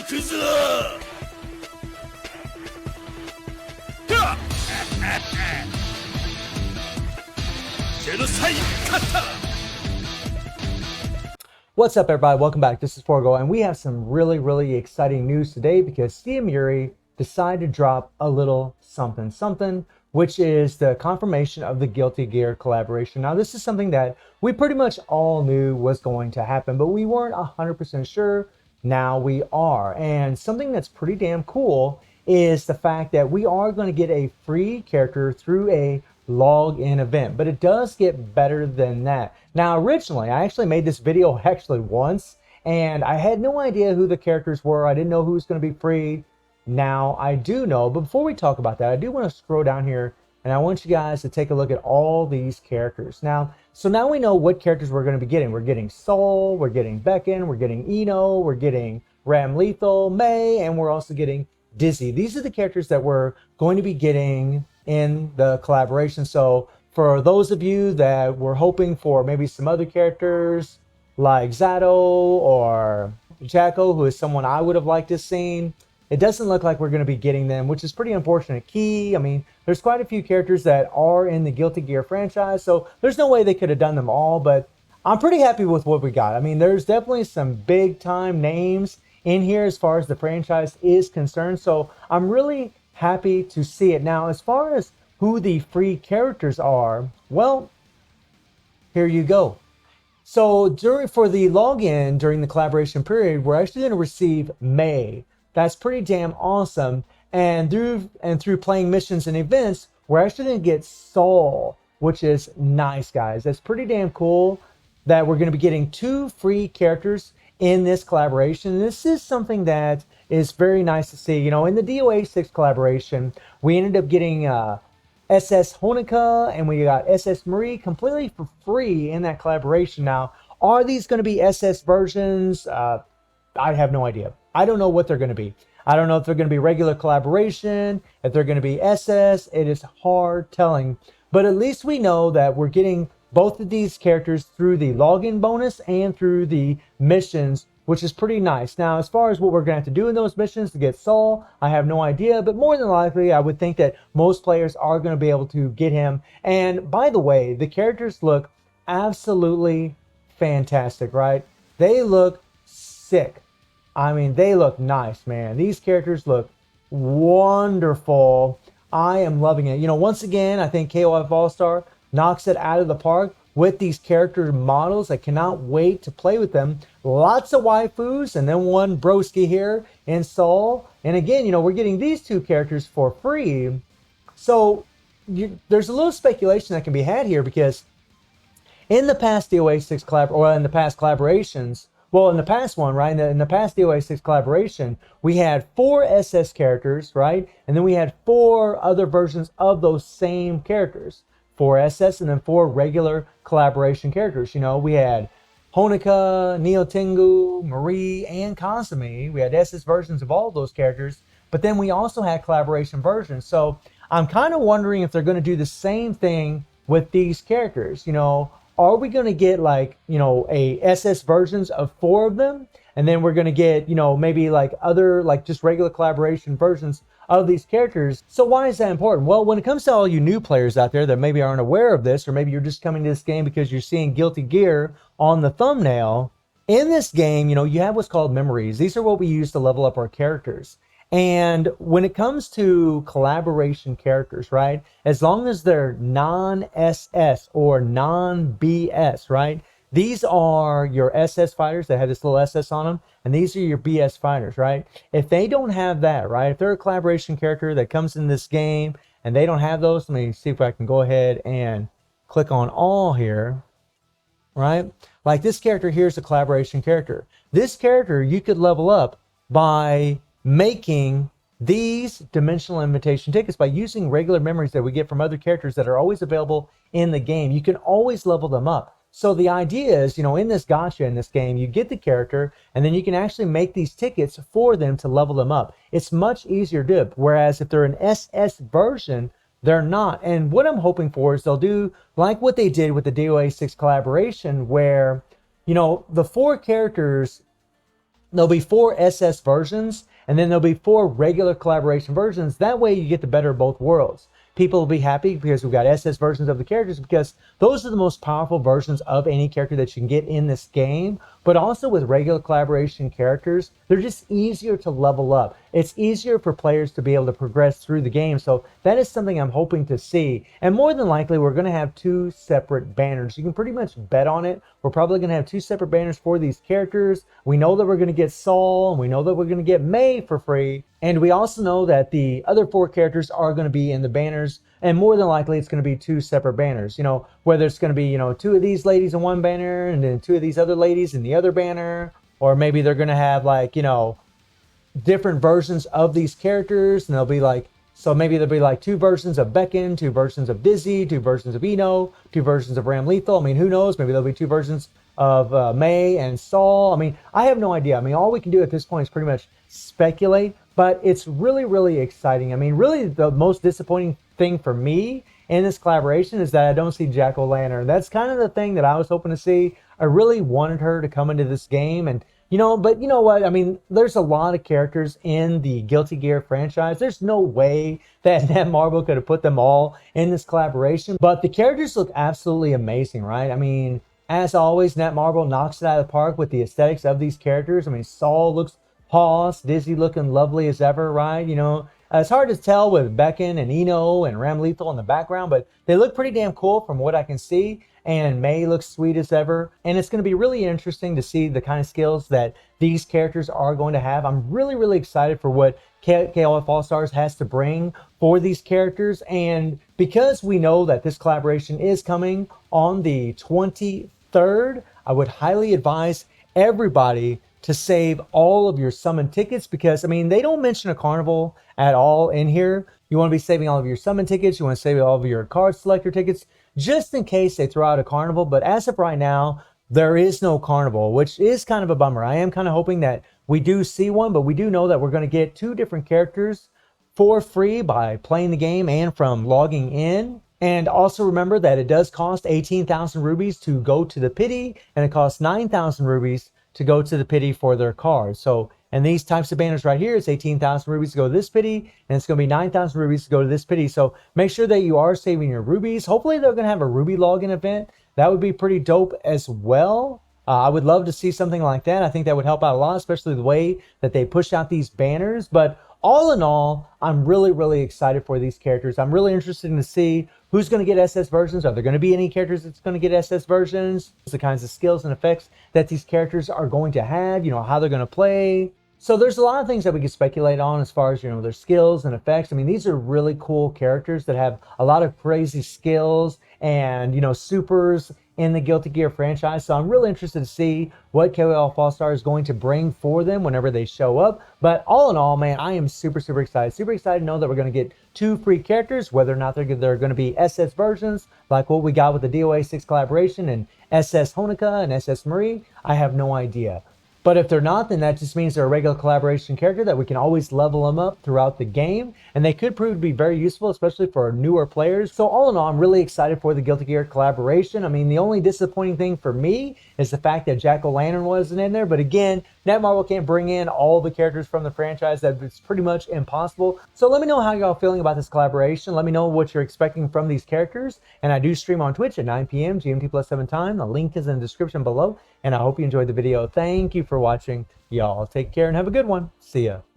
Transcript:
くぞはっジェノサイカッタ What's up, everybody? Welcome back. This is Forgo, and we have some really exciting news today because Sia Mori decided to drop a little something, which is the confirmation of the Guilty Gear collaboration. Now, this is something that we pretty much all knew was going to happen, but we weren't 100% sure. Now we are. And something that's pretty damn cool is the fact that we are going to get a free character through a log-in event, but it does get better than that. Now, originally, I actually made this video once, and I had no idea who the characters were. I didn't know who was going to be free. Now I do know, but before we talk about that, I do want to scroll down here, and I want you guys to take a look at all these characters. Now we know what characters we're going to be getting. We're getting Sol, we're getting Beckon, we're getting Eno, we're getting Ram Lethal, Mei, and we're also getting Dizzy. These are the characters that we're going to be getting in the collaboration. So for those of you that were hoping for maybe some other characters like Zato or Jacko, who is someone I would have liked to see, it doesn't look like we're going to be getting them, which is pretty unfortunate. Key, I mean, there's quite a few characters that are in the Guilty Gear franchise, so there's no way they could have done them all, but I'm pretty happy with what we got. I mean, there's definitely some big time names in here as far as the franchise is concerned, so I'm really happy to see it. Now, as far as who the free characters are, well, here you go. So for the login during the collaboration period, we're actually going to receive Mei. That's pretty damn awesome. And through playing missions and events, we're actually going to get Sol, which is nice, guys. That's pretty damn cool that we're going to be getting 2 free characters in this collaboration. This is something that is very nice to see. You know, in the DOA 6 collaboration, we ended up getting SS Honoka and we got SS Marie completely for free in that collaboration. Now, are these going to be SS versions? I have no idea. I don't know what they're going to be. I don't know if they're going to be regular collaboration, if they're going to be SS. It is hard telling. But at least we know that we're getting both of these characters through the login bonus and through the missions, which is pretty nice. Now, as far as what we're going to have to do in those missions to get Sol, I have no idea. But more than likely, I would think that most players are going to be able to get him. And by the way, the characters look absolutely fantastic, right? They look sick. I mean, they look nice, man. These characters look wonderful. I am loving it. You know, once again, I think KOF All-Star knocks it out of the park with these character models. I cannot wait to play with them. Lots of waifus, and then one broski here in Sol. And again, you know, we're getting these 2 characters for free. So there's a little speculation that can be had here, because in the past DOA 6 in the past collaborations, well, in the past one, right? In the past DOA 6 collaboration, we had 4 SS characters, right? And then we had 4 other versions of those same characters. 4 SS and then 4 regular collaboration characters. You know, we had Honoka, Neo Tengu, Marie, and Kasumi. We had SS versions of all of those characters, but then we also had collaboration versions. So I'm kind of wondering if they're going to do the same thing with these characters. You know, are we going to get like, you know, a SS versions of 4 of them? And then we're going to get, you know, maybe like other, like just regular collaboration versions of these characters. So why is that important? Well, when it comes to all you new players out there that maybe aren't aware of this, or maybe you're just coming to this game because you're seeing Guilty Gear on the thumbnail, in this game, you know, you have what's called memories. These are what we use to level up our characters. And when it comes to collaboration characters, right, as long as they're non-SS or non-BS, right, these are your SS fighters that have this little SS on them, and these are your BS fighters, right? If they don't have that, right, if they're a collaboration character that comes in this game and they don't have those, let me see if I can go ahead and click on all here, right? Like this character here is a collaboration character. This character you could level up by making these dimensional invitation tickets, by using regular memories that we get from other characters that are always available in the game. You can always level them up. So the idea is, you know, in this gacha in this game, you get the character and then you can actually make these tickets for them to level them up. It's much easier to do. Whereas if they're an SS version, they're not. And what I'm hoping for is they'll do like what they did with the DOA 6 collaboration, where, you know, the 4 characters there'll be 4 SS versions, and then there'll be 4 regular collaboration versions. That way you get the better of both worlds. People will be happy because we've got SS versions of the characters, because those are the most powerful versions of any character that you can get in this game. But also with regular collaboration characters, they're just easier to level up. It's easier for players to be able to progress through the game. So that is something I'm hoping to see. And more than likely, we're going to have 2 separate banners. You can pretty much bet on it. We're probably going to have 2 separate banners for these characters. We know that we're going to get Saul, and we know that we're going to get Mei for free. And we also know that the other 4 characters are going to be in the banners. And more than likely, it's going to be 2 separate banners. You know, whether it's going to be, you know, 2 of these ladies in one banner and then 2 of these other ladies in the other banner. Or maybe they're going to have, like, you know, different versions of these characters. And they'll be like, so maybe there'll be like 2 versions of Beckon, 2 versions of Dizzy, 2 versions of Eno, 2 versions of Ram Lethal. I mean, who knows? Maybe there'll be 2 versions of Mei and Saul. I mean, I have no idea. I mean, all we can do at this point is pretty much speculate. But it's really, really exciting. I mean, really the most disappointing thing for me in this collaboration is that I don't see Jack-O-Lantern. That's kind of the thing that I was hoping to see. I really wanted her to come into this game. And, you know, but you know what? I mean, there's a lot of characters in the Guilty Gear franchise. There's no way that Netmarble could have put them all in this collaboration. But the characters look absolutely amazing, right? I mean, as always, Netmarble knocks it out of the park with the aesthetics of these characters. I mean, Saul looks Hoss, Dizzy looking lovely as ever, right? You know, it's hard to tell with Beckon and Eno and Ram Lethal in the background, but they look pretty damn cool from what I can see. And Mei looks sweet as ever. And it's going to be really interesting to see the kind of skills that these characters are going to have. I'm really, really excited for what KOF All-Stars has to bring for these characters. And because we know that this collaboration is coming on the 23rd, I would highly advise everybody to save all of your summon tickets, because, I mean, they don't mention a carnival at all in here. You want to be saving all of your summon tickets. You want to save all of your card selector tickets just in case they throw out a carnival. But as of right now, there is no carnival, which is kind of a bummer. I am kind of hoping that we do see one, but we do know that we're going to get 2 different characters for free by playing the game and from logging in. And also remember that it does cost 18,000 rubies to go to the pity, and it costs 9,000 rubies to go to the pity for their cards. So, and these types of banners right here, it's 18,000 rubies to go to this pity, and it's going to be 9,000 rubies to go to this pity. So make sure that you are saving your rubies. Hopefully they're going to have a ruby login event. That would be pretty dope as well. I would love to see something like that. I think that would help out a lot, especially the way that they push out these banners. But all in all, I'm really, really excited for these characters. I'm really interested to see who's going to get SS versions. Are there going to be any characters that's going to get SS versions? The kinds of skills and effects that these characters are going to have, you know, how they're going to play. So there's a lot of things that we can speculate on as far as, you know, their skills and effects. I mean, these are really cool characters that have a lot of crazy skills and, you know, supers in the Guilty Gear franchise. So I'm really interested to see what KOF All-Star is going to bring for them whenever they show up. But all in all, man, I am super, super excited. Super excited to know that we're going to get 2 free characters, whether or not they're going to be SS versions, like what we got with the DOA 6 collaboration and SS Honoka and SS Marie. I have no idea. But if they're not, then that just means they're a regular collaboration character that we can always level them up throughout the game. And they could prove to be very useful, especially for newer players. So all in all, I'm really excited for the Guilty Gear collaboration. I mean, the only disappointing thing for me is the fact that Jack-O-Lantern wasn't in there. But again, Netmarble can't bring in all the characters from the franchise. That's pretty much impossible. So let me know how y'all feeling about this collaboration. Let me know what you're expecting from these characters. And I do stream on Twitch at 9 p.m. GMT+7 time. The link is in the description below. And I hope you enjoyed the video. Thank you for watching. Y'all take care and have a good one. See ya.